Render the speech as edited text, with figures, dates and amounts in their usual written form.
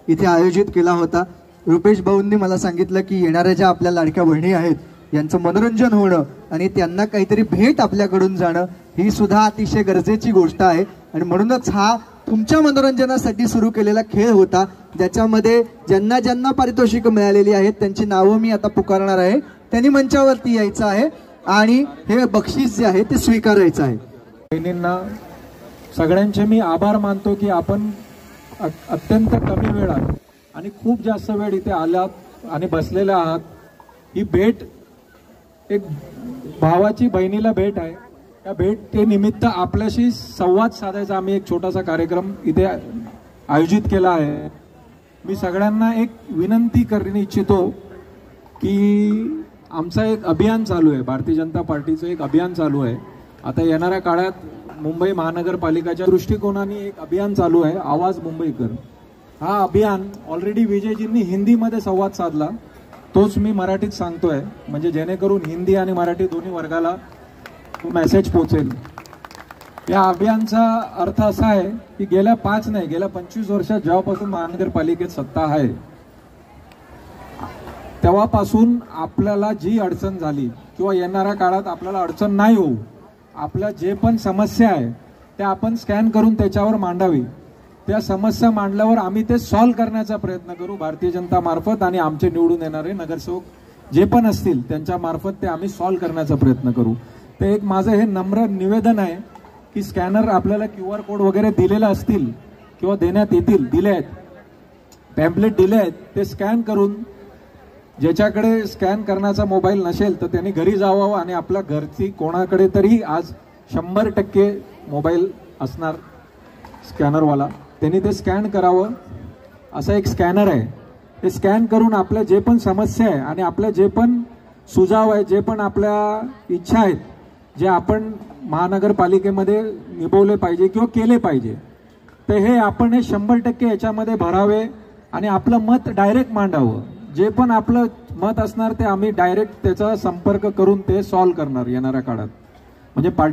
इथे आयोजित केला होता। रुपेश भाऊंनी मला सांगितलं की येणाऱ्या ज्या आपल्या लाडक्या बहिणी आहेत यांचं मनोरंजन होणं आणि त्यांना काहीतरी भेट आपल्याकडून जाणं ही सुद्धा अतिशय गरजेची गोष्ट आहे आणि म्हणूनच हा तुमच्या मनोरंजनासाठी सुरू केलेला खेळ होता, ज्याच्यामध्ये ज्यांना ज्यांना पारितोषिक मिळालेली आहेत त्यांची नावं मी आता पुकारणार आहे। त्यांनी मंचावरती यायचं आहे आणि हे बक्षीस जे आहे ते स्वीकारायचं आहे। बहिणींना सगळ्यांचे मी आभार मानतो की आपण अत्यंत कमी वेळात आणि खूप जास्त वेळ इथे आलात आणि बसलेले आहात। ही भेट एक भावाची बहिणीला भेट आहे। या भेटे निमित्त आपल्याशी संवाद साधायचा आम्ही एक छोटासा कार्यक्रम इथे आयोजित केला आहे। मी सगळ्यांना एक विनंती करणे इच्छितो की आमचा एक अभियान चालू आहे, भारतीय जनता पार्टीचं एक अभियान चालू आहे। आता येणाऱ्या काळात मुंबई महानगरपालिकेच्या दृष्टिकोनाने एक अभियान चालू आहे, आवाज मुंबईकर। हा अभियान ऑलरेडी विजयजींनी हिंदीमध्ये संवाद साधला, तोच मी मराठीत सांगतोय, म्हणजे जेणेकरून हिंदी आणि मराठी दोन्ही वर्गाला मेसेज पोहोचेल। या अभियानचा अर्थ असा आहे की गेल्या 25 वर्षात जेव्हापासून महानगरपालिकेत सत्ता आहे तेव्हापासून आपल्याला जी अडचण झाली किंवा येणाऱ्या काळात आपल्याला अडचण नाही होऊ, आपल्या जे पण समस्या आहे त्या आपण स्कॅन करून त्याच्यावर मांडावी। त्या समस्या मांडल्यावर आम्ही ते सॉल्व्ह करण्याचा प्रयत्न करू भारतीय जनता मार्फत आणि आमचे निवडून येणारे नगरसेवक जे पण असतील त्यांच्या मार्फत ते आम्ही सॉल्व्ह करण्याचा प्रयत्न करू। ते एक माझं हे नम्र निवेदन आहे की स्कॅनर आपल्याला QR कोड वगैरे दिलेले असतील किंवा देण्यात येतील, दिले आहेत, पॅम्पलेट दिले आहेत, ते स्कॅन करून ज्याच्याकडे स्कॅन करण्याचा मोबाईल नसेल तर त्यांनी घरी जावं आणि आपल्या घरची कोणाकडे तरी आज 100% मोबाईल असणार स्कॅनरवाला, त्यांनी ते स्कॅन करावं। असं एक स्कॅनर आहे, ते स्कॅन करून आपल्या जे पण समस्या आहे आणि आपल्या जे पण सुझाव आहे, जे पण आपल्या इच्छा आहेत, जे आपण महानगरपालिकेमध्ये निभवले पाहिजे किंवा केले पाहिजे, तर हे आपण 100% याच्यामध्ये भरावे आणि आपलं मत डायरेक्ट मांडावं। जे पण आपलं मत असणार ते आम्ही डायरेक्ट त्याचा संपर्क करून ते सॉल्व्ह करणार येणाऱ्या काळात। म्हणजे पार्टी